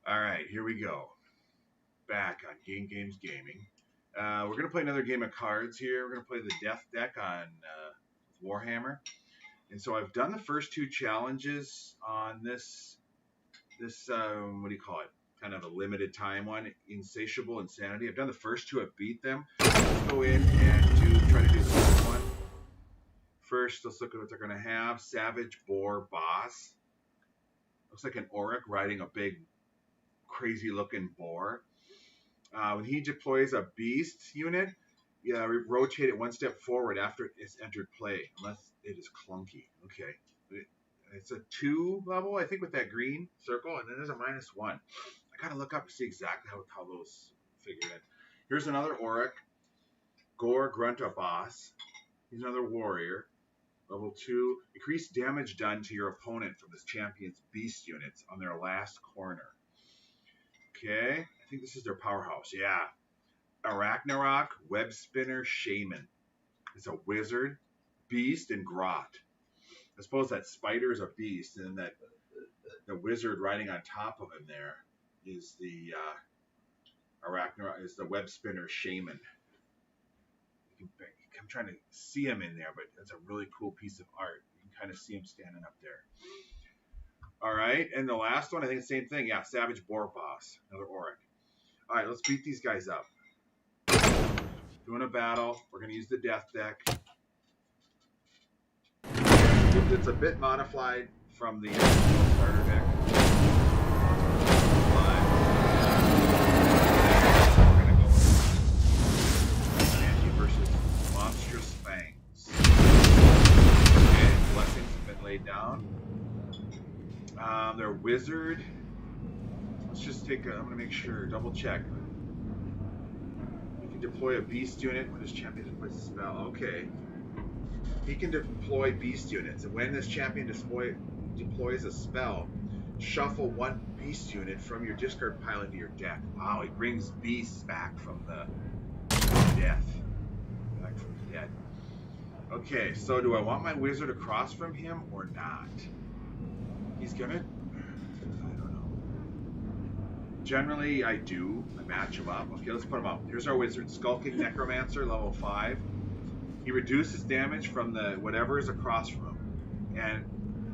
All right, here we go. Back on Game Games Gaming. We're going to play another game of cards here. We're going to play the Death Deck on Warhammer. And so I've done the first two challenges on this what do you call it? Kind of a limited time one, Insatiable Insanity. I've done the first two, I've beat them. Let's go in and try to do the first one. First, let's look at what they're going to have. Savage Boar Boss. Looks like an Auric riding a big, crazy-looking boar. When he deploys a beast unit, rotate it one step forward after it's entered play, unless it is clunky. Okay. It's a 2 level, I think, with that green circle, and then there's a -1. I gotta look up to see exactly how those figure in. Here's another Auric, Gore Grunta Boss. He's another warrior. Level 2, increase damage done to your opponent from this champion's beast units on their last corner. Okay, I think this is their powerhouse. Yeah. Arachnarok, Web Spinner, Shaman. It's a wizard, beast, and grot. I suppose that spider is a beast, and then the wizard riding on top of him there is the Arachnarok, is the Web Spinner, Shaman. I'm trying to see him in there, but it's a really cool piece of art. You can kind of see him standing up there. All right, and the last one, I think the same thing. Yeah, Savage Boar Boss, another Auric. All right, let's beat these guys up. Doing a battle. We're going to use the Death Deck. It's a bit modified from the starter deck. We're going to go with Banshee versus Monstrous Fangs. Okay, blessings have been laid down. Their wizard. Let's just take I'm going to make sure, double check. You can deploy a beast unit when this champion deploys a spell. Okay. He can deploy beast units, and when this champion deploys a spell, shuffle one beast unit from your discard pile into your deck. Wow, he brings beasts back from the death. Back from the dead. Okay, so do I want my wizard across from him or not? He's gonna... I don't know. Generally, I do. I match him up. Okay, let's put him up. Here's our wizard. Skulking Necromancer, level 5. He reduces damage from the whatever is across from him. And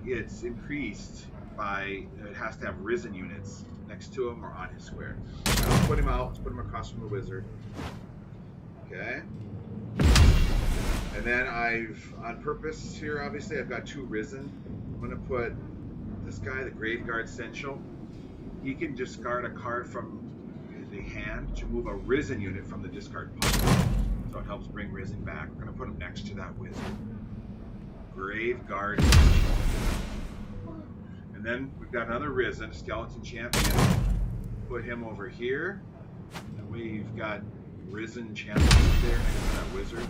it's increased by... It has to have risen units next to him or on his square. Right, let's put him out. Let's put him across from the wizard. Okay. And then on purpose here, obviously, I've got 2 risen. I'm going to put this guy, the Graveguard Essential. He can discard a card from the hand to move a risen unit from the discard pile. So it helps bring risen back. We're going to put him next to that wizard. Graveguard Essential. And then we've got another risen, Skeleton Champion. Put him over here. That way you've got risen champions there next to that wizard.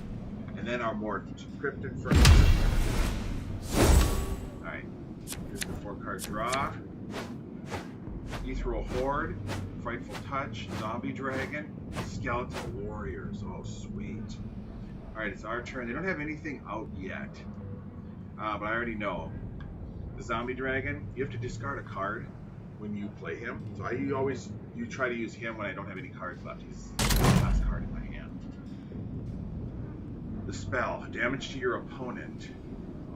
And then our more Cryptic Furniture. Alright. Here's the 4-card draw. Ethereal Horde, Frightful Touch, Zombie Dragon, Skeleton Warriors. Oh, sweet. Alright, it's our turn. They don't have anything out yet. But I already know. The Zombie Dragon, you have to discard a card when you play him. So you try to use him when I don't have any cards left. He's the last card in my hand. The spell, damage to your opponent.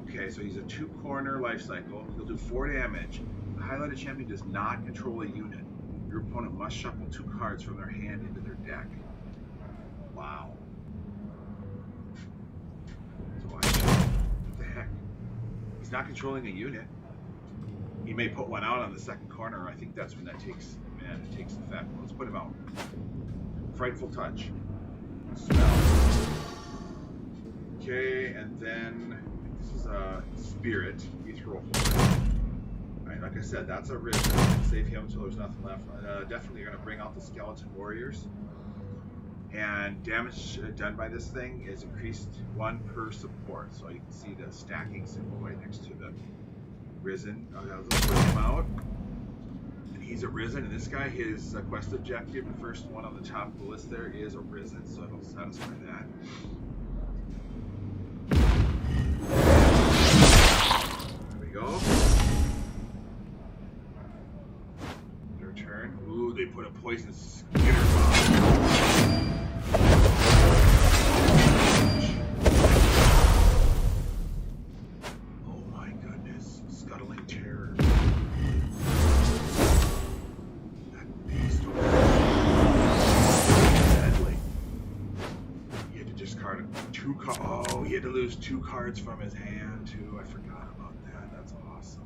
Okay, so he's a 2-corner life cycle. He'll do 4 damage. The highlighted champion does not control a unit. Your opponent must shuffle 2 cards from their hand into their deck. Wow. So what the heck? He's not controlling a unit. He may put one out on the second corner. I think that's when that takes effect. Let's put him out. Frightful Touch. Spell. Okay, and then this is a Spirit, Ethereal Horde. Alright, like I said, that's a risk. Save him until there's nothing left. Definitely going to bring out the Skeleton Warriors. And damage done by this thing is increased 1 per support. So you can see the stacking symbol right next to the Risen. Let's put him out. And he's a Risen. And this guy, his quest objective, the first one on the top of the list there, is a Risen. So it'll satisfy that. There we go. Their turn. they put a poison skitter bomb. Oh my goodness. Scuttling terror. That beast over there. Deadly. He had to discard 2 cards. Oh, he had to lose 2 cards from his hand too. I forgot about that. That's awesome.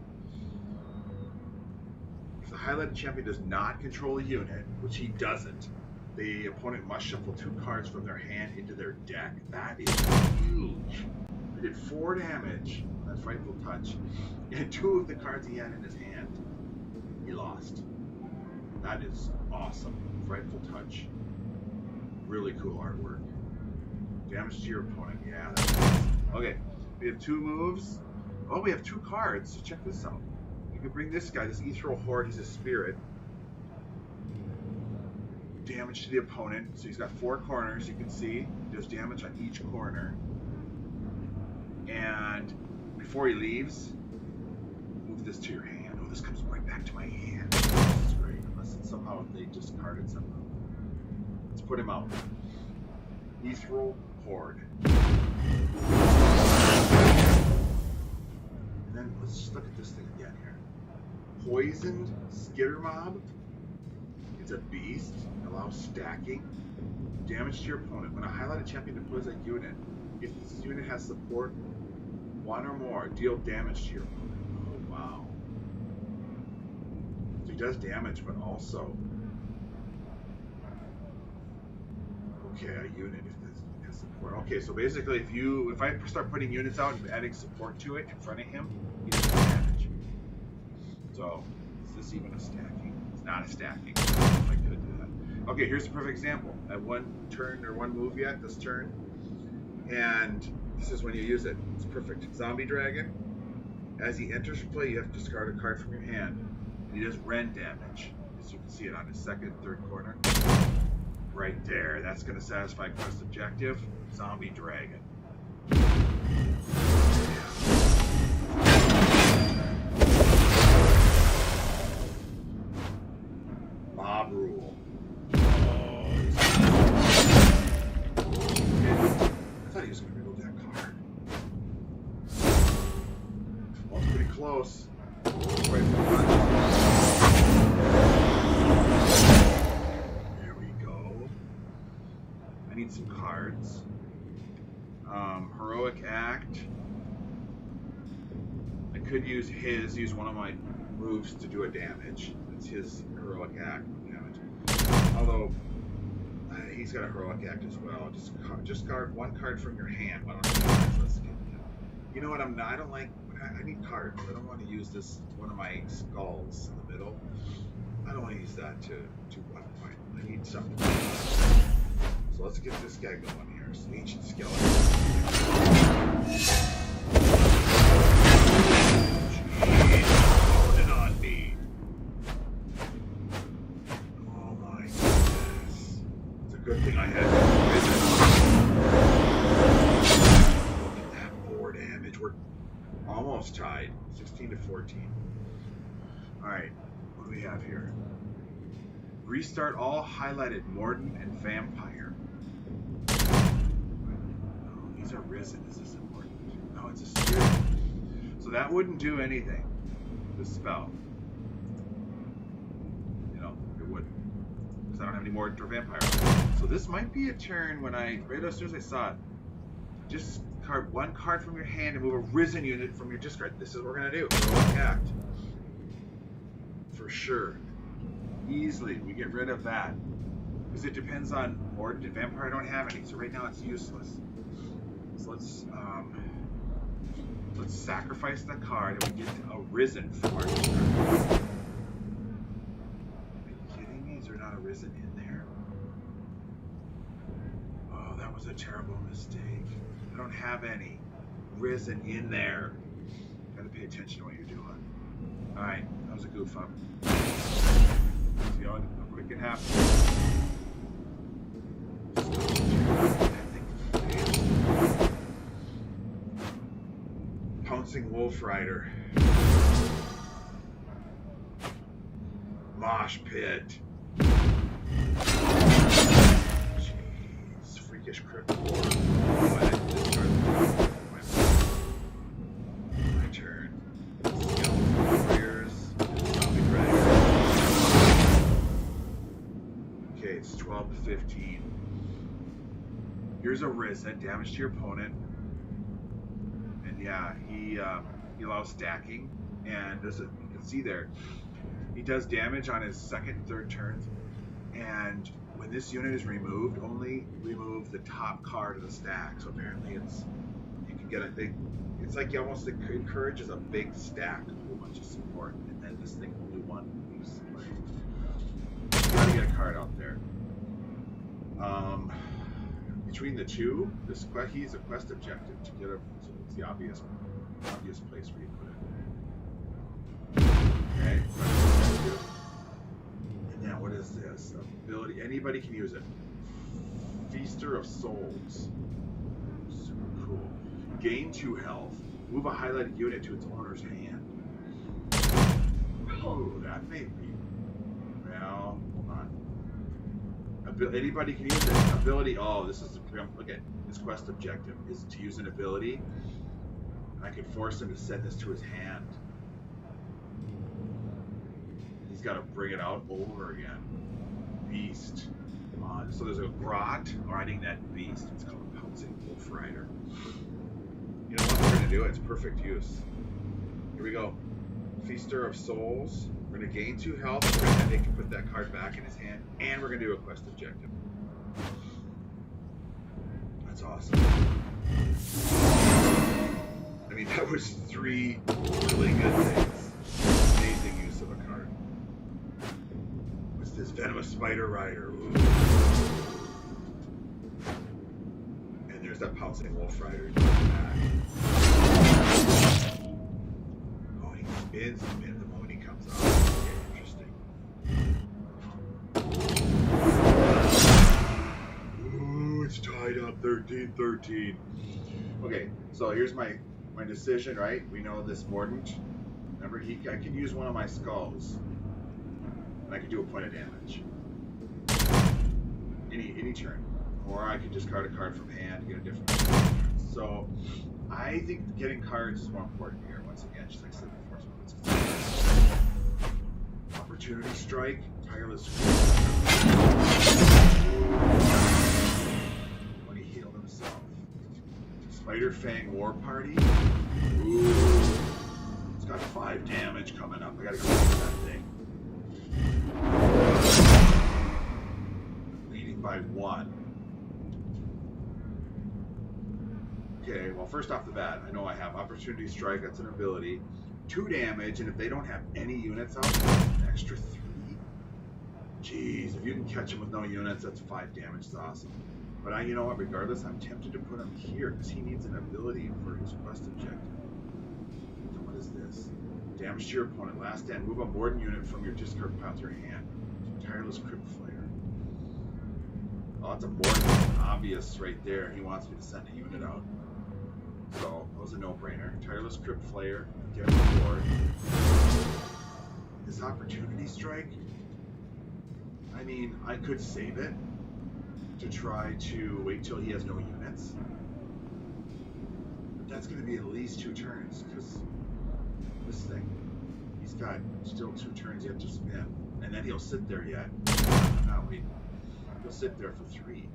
If the highlighted champion does not control a unit, which he doesn't, the opponent must shuffle 2 cards from their hand into their deck. That is huge. He did 4 damage on that Frightful Touch, and 2 of the cards he had in his hand, he lost. That is awesome. Frightful Touch. Really cool artwork. Damage to your opponent. Yeah, that's awesome. Okay, we have 2 moves. Oh, we have 2 cards. So check this out. You can bring this guy, this Ethereal Horde. He's a spirit. Damage to the opponent. So he's got 4 corners. You can see he does damage on each corner. And before he leaves, move this to your hand. Oh, this comes right back to my hand. This is great. Unless it's somehow they discarded somehow. Let's put him out. Ethereal Horde. And then let's just look at this thing again here. Poisoned Skitter Mob. It's a beast. It allows stacking. Damage to your opponent. When a highlighted champion deploys a unit, if this unit has support 1 or more, deal damage to your opponent. Oh, wow. So he does damage, but also... Okay, a unit if has support. Okay, so basically if I start putting units out and adding support to it in front of him, he does damage. So, is this even a stacking? It's not a stacking. If I could do that. Okay, here's a perfect example. I have 1 turn or 1 move yet this turn. And this is when you use it. It's perfect. Zombie Dragon. As he enters play, you have to discard a card from your hand. And he does rend damage. As you can see it on his 2nd and 3rd corner. Right there. That's going to satisfy quest objective. Zombie Dragon. Mob Rule. Oh, I thought he was going to remove that card. Well, it's pretty close. Right for there we go. I need some cards. Heroic Act. I could use one of my moves to do a damage. It's his Heroic Act damage. Although he's got a Heroic Act as well. Just card 1 card from your hand. You know what? I don't like. I need cards. I don't want to use this one of my skulls in the middle. I don't want to use that to one point. I need something. So let's get this guy going here. It's an Ancient Skeleton. Jeez, holding on me. Oh my goodness. It's a good thing I had Look at that 4 damage. We're almost tied. 16 to 14. Alright, what do we have here? Restart all highlighted Morden and Vampire. No, these are risen. Is this a Morden? No, it's a spirit. So that wouldn't do anything. This spell. You know, it wouldn't. Because I don't have any Morden or Vampire. So this might be a turn when right as soon as I saw it, just discard 1 card from your hand and move a risen unit from your discard. This is what we're going to do. Heroic Act. For sure. Easily, we get rid of that. Because it depends on Morden and Vampire. I don't have any, so right now it's useless. So let's sacrifice the card and we get a risen from our discard. Are you kidding me? Is there not a risen in there? Oh, that was a terrible mistake. I don't have any risen in there. Gotta pay attention to what you're doing. Alright, that was a goof up. See how quick it happens. Pouncing Wolf Rider. Mosh Pit. freakish crypt lore. Oh, I didn't discard my turn. Skeleton warriors. Zombie predator. Okay, it's 12 to 15. Here's a Risen, damage to your opponent. And yeah, he allows stacking. And you can see there, he does damage on his second and third turns. And when this unit is removed, only remove the top card of the stack. So apparently you can get a big, it's like he almost encourages a big stack, a whole bunch of support. And then this thing will do one use. You gotta get a card out there. Between the two, he's a quest objective to get a, so it's the obvious place where you put it. Okay, quest objective. And now what is this? Ability, anybody can use it. Feaster of Souls. Super cool. Gain 2 health. Move a highlighted unit to its owner's hand. Oh, that may be, well, hold on. Anybody can use it. Ability. Oh, this is the look at this quest objective is to use an ability. And I can force him to send this to his hand. He's got to bring it out over again. Beast. So there's a grot riding that beast. It's called a pouncing wolf rider. You know what we're gonna do? It's perfect use. Here we go. Feaster of Souls. We're going to gain 2 health, we're going to make him put that card back in his hand, and we're going to do a quest objective. That's awesome. I mean, that was 3 really good things. Amazing use of a card. What's this? Venomous Spider Rider. Ooh. And there's that Pouncing Wolf Rider. Oh, he spins the moment he comes out. It's tied up 13-13. Okay, so here's my decision, right? We know this Mordant. Remember, I can use one of my skulls, and I can do a point of damage. Any turn. Or I can discard a card from hand and get a different one. So I think getting cards is more important here. Once again, just like I said before. Opportunity Strike, Tireless when he healed himself. Spider Fang War Party. Ooh. It's got 5 damage coming up. I gotta go for that thing. Leading by 1. Okay, well, first off the bat, I know I have Opportunity Strike. That's an ability. 2 damage, and if they don't have any units out, an extra 3. Jeez, if you can catch him with no units, that's 5 damage. It's awesome. But you know what? Regardless, I'm tempted to put him here because he needs an ability for his quest objective. So what is this? Damage to your opponent. Last stand. Move a Morden unit from your discard pile to your hand. Tireless Crypt Flare. Oh, that's a Morden. Obvious right there. He wants me to send a unit out. So that was a no-brainer. Tireless Crypt Flare. Get on board. This Opportunity Strike. I mean, I could save it to try to wait till he has no units. But that's going to be at least 2 turns, because this thing, he's got still 2 turns yet to spin. And then he'll sit there yet. No, he'll sit there for 3.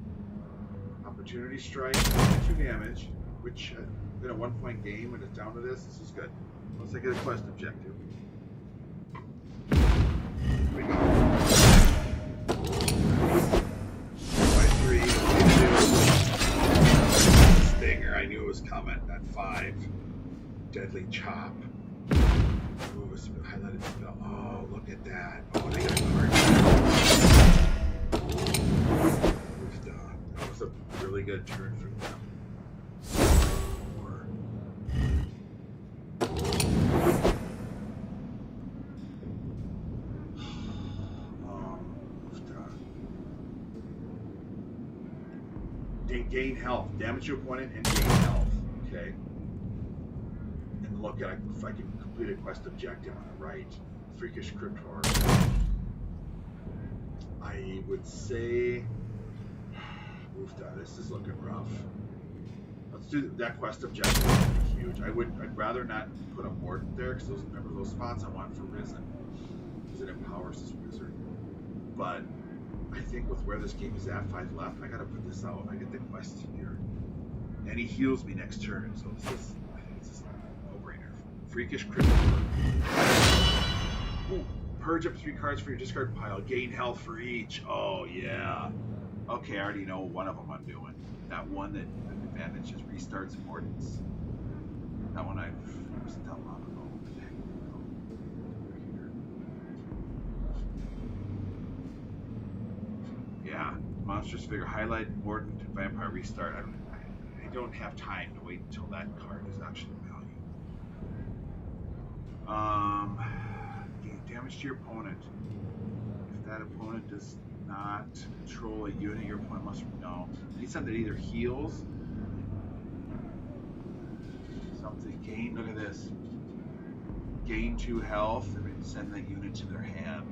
Opportunity Strike, 2 damage, which in a 1-point game when it's down to this is good. Once I get a quest objective. Here we go. Stinger, I knew it was coming. That 5. Deadly Chop. Ooh, it's highlighted spell. Oh, look at that. Oh, and I got a card. That was a really good turn for them. Gain health, damage your opponent, and gain health. Okay. And look at if I can complete a quest objective on the right. Freakish Crypt Horror. I would say Oofda, this is looking rough. Let's do that quest objective. Huge. I'd rather not put a Mordant there because remember those spots I want for Risen because it empowers this wizard. But I think with where this game is at, 5 left, I gotta put this out. I get the quest here, and he heals me next turn. So I think it's just a no-brainer. Freakish critical. Ooh, purge up 3 cards from your discard pile. Gain health for each. Oh yeah. Okay, I already know one of them I'm doing. That one that the advantage is restarts Mordants. That one I wasn't that long ago. What the heck did it go? Right here. Yeah, monstrous figure. Highlight Mordant Vampire Restart. I don't have time to wait until that card is actually value. Gain damage to your opponent. If that opponent does not control a unit, your opponent must know. I need something that either heals something. Gain. Look at this. Gain 2 health and send that unit to their hand.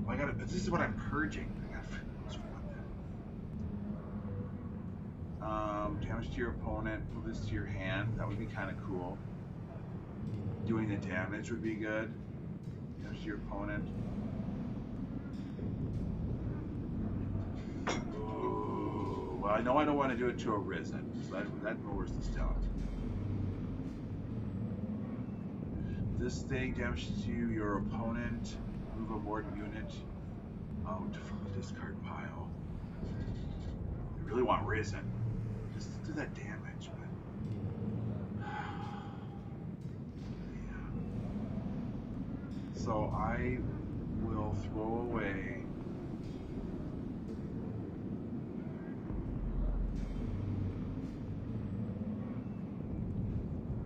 Oh, this is what I'm purging. I got damage to your opponent. Move this to your hand. That would be kind of cool. Doing the damage would be good. Damage to your opponent. Ooh, well, I know I don't want to do it to a Risen, so that lowers this down. This thing damages to your opponent. Move a Mordant unit out from the discard pile. I really want Risen. Just do that damage, but yeah. So I will throw away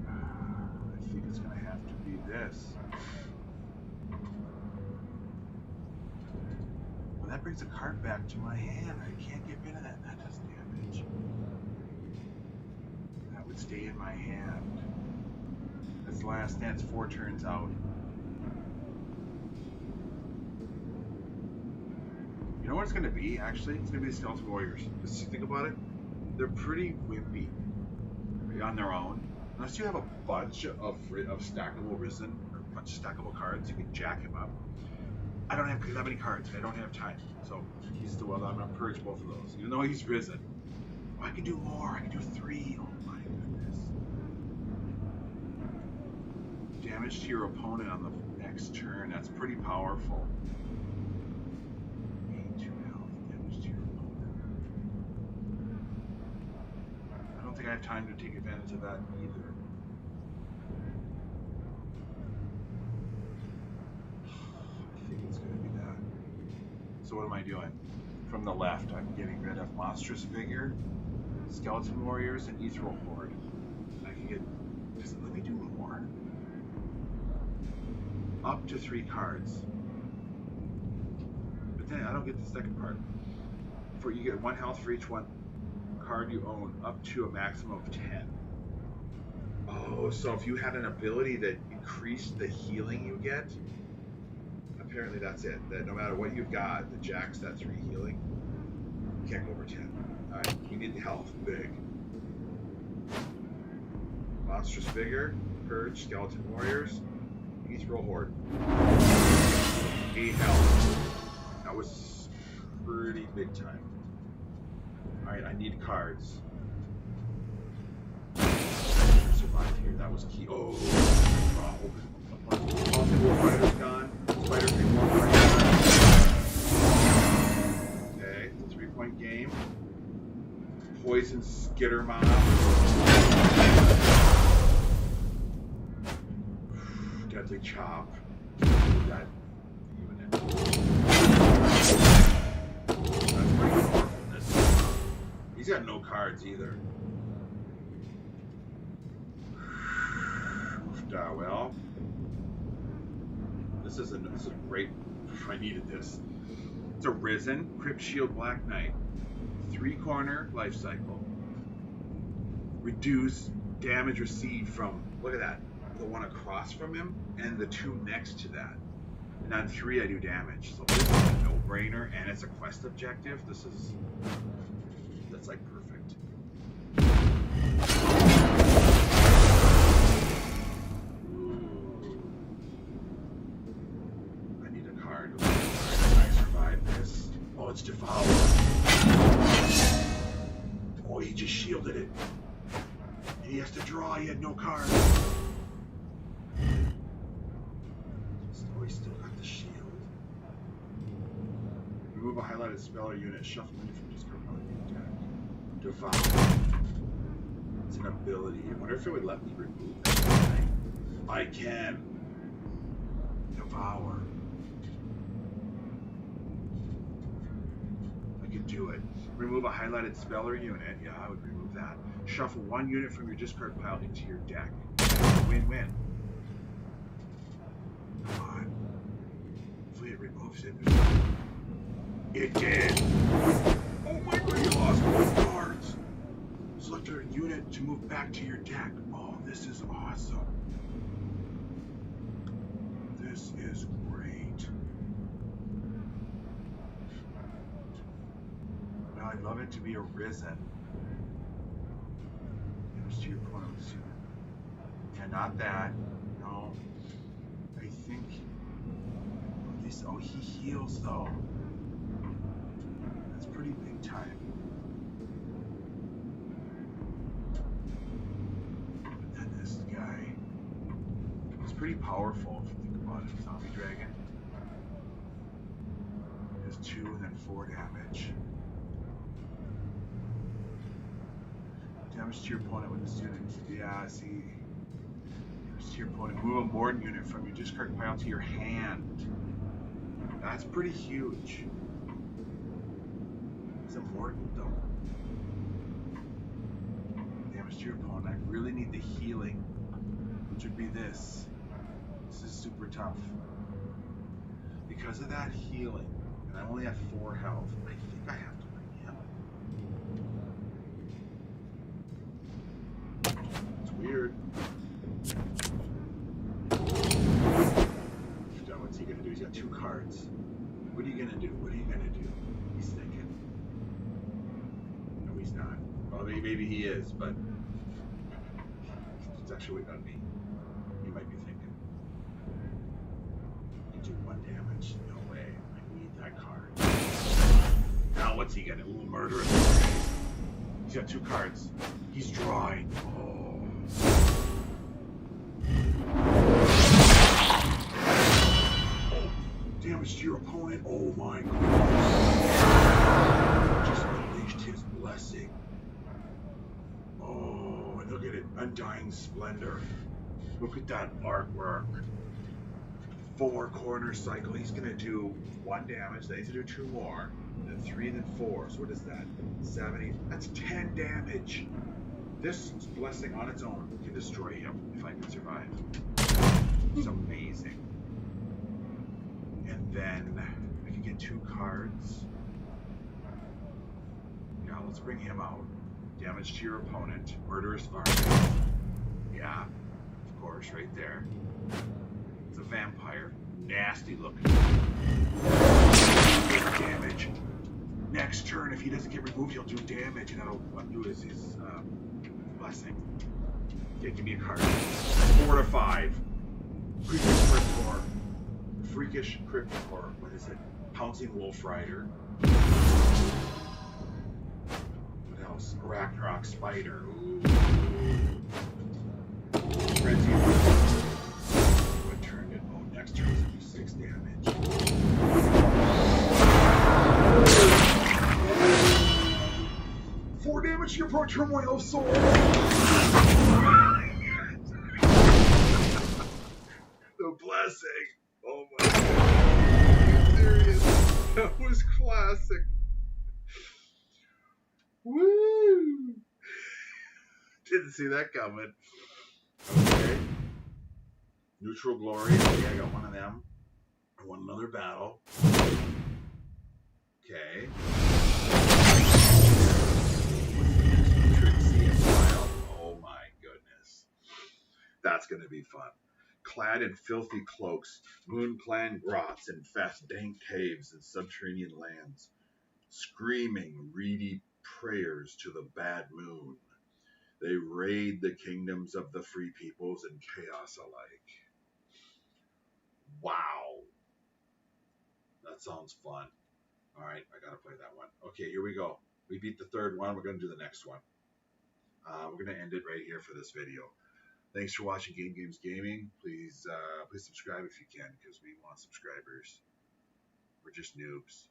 I think it's gonna have to be this. Well, that brings a card back to my hand. I can't get rid of that. That does damage. That would stay in my hand. That's the last dance. 4 turns out. You know what it's going to be, actually? It's going to be the Skeleton Warriors. Just think about it. They're pretty wimpy on their own. Unless you have a bunch of stackable Risen, or a bunch of stackable cards, you can jack him up. I don't have that many cards. I don't have time. So he's I'm going to purge both of those. Even though he's Risen. Oh, I can do more. I can do 3. Oh my goodness. Damage to your opponent on the next turn. That's pretty powerful. Gain 2 health. Damage to your opponent. I don't think I have time to take advantage of that either. I think it's going to be that. So what am I doing? From the left, I'm getting rid of Monstrous Figure, Skeleton Warriors, and Ethereal Horde. I can get... Let me do more. Up to 3 cards. But then I don't get the second part. You get 1 health for each one card you own, up to a maximum of 10. Oh, so if you had an ability that increased the healing you get, apparently that's it. That no matter what you've got, the jacks that 3 healing, you can't go over 10. Alright, you need the health. Big. Monstrous Figure, Purge, Skeleton Warriors, Ethereal Horde. 8 health. That was pretty big time. Alright, I need cards. Survived here. That was key. Oh, Possible Fighter's gone. Spider 3 more fighter. Okay, it's a 3-point game. Poison Skitter Mob. Deadly Chop. That unit. That's pretty powerful. He's got no cards either. Well, this is a great. I needed this. It's a Risen Crypt Shield Black Knight, 3-corner life cycle. Reduce damage received from. Look at that. The one across from him and the 2 next to that. And on 3, I do damage. So this is a no-brainer, and it's a quest objective. That's like perfect. Ooh. I need a card. Can I survive this? Oh, it's Devour. Oh, he just shielded it. And he has to draw. He had no card. Oh, he still got the shield. Remove a highlighted spell or unit. Shuffle it from discard pile of your deck. Devour. It's an ability. I wonder if it would let me remove that. I can. Devour. I could do it. Remove a highlighted spell or unit. Yeah, I would remove that. Shuffle 1 unit from your discard pile into your deck. Win-win. Come on. Hopefully it removes it. It did. Oh my god, you lost both cards. Select a unit to move back to your deck. Oh, this is awesome. This is great. Now I'd love it to be a Risen. Damage to your opponent. Yeah, not that. No. I think at least he heals though. That's pretty big time. But then this guy is pretty powerful if you think about it. Zombie Dragon. It has 2 and then 4 damage. Damage to your opponent with the student. Yeah, see. Damage to your opponent. Move a Morden unit from your discard pile to your hand. That's pretty huge. It's a Morden though. Damage to your opponent. I really need the healing, which would be this. This is super tough. Because of that healing, and I only have 4 health, I think I have to bring him. It's weird. What's he gonna do? He's got 2 cards. What are you gonna do? What are you gonna do? He's thinking. No, he's not. Well, maybe he is, but it's actually not me. He might be thinking. You do 1 damage. No way. I need that card. Now what's he gonna do? Ooh, Murderous. He's got 2 cards. He's drawing. Oh. Damage to your opponent. Oh my goodness. Just unleashed his blessing. Oh, and look at it. Undying Splendor. Look at that artwork. 4 corner cycle. He's going to do 1 damage. Then he's going to do 2 more. Then 3, then 4. So what is that? 70. That's 10 damage. This blessing on its own can destroy him if I can survive. It's amazing. And then I can get 2 cards. Yeah, let's bring him out. Damage to your opponent. Murderous Varmint. Yeah, of course, right there. It's a vampire. Nasty looking. Damage. Next turn, if he doesn't get removed, he'll do damage, and that'll undo his blessing. Okay, give me a card. 4 to 5. Freakish Cryptor. What is it? Pouncing Wolf Rider. What else? Ragnarok Spider. Ooh. Frenzy. What turned it? Oh, next turn is going to do 6 damage. 4 damage to your Pro Turmoil of Soul. The blessing. Oh my god. Are you serious? That was classic. Woo! Didn't see that coming. Okay. Neutral Glory. Okay, I got 1 of them. I won another battle. Okay. Trixie and Wild. Oh my goodness. That's going to be fun. clad in filthy cloaks, moon-clan grots infest dank caves and subterranean lands, screaming reedy prayers to the bad moon. They raid the kingdoms of the free peoples and chaos alike. Wow. That sounds fun. All right, I got to play that one. Okay, here we go. We beat the third one. We're going to do the next one. We're going to end it right here for this video. Thanks for watching Game Games Gaming. Please subscribe if you can, because we want subscribers. We're just noobs.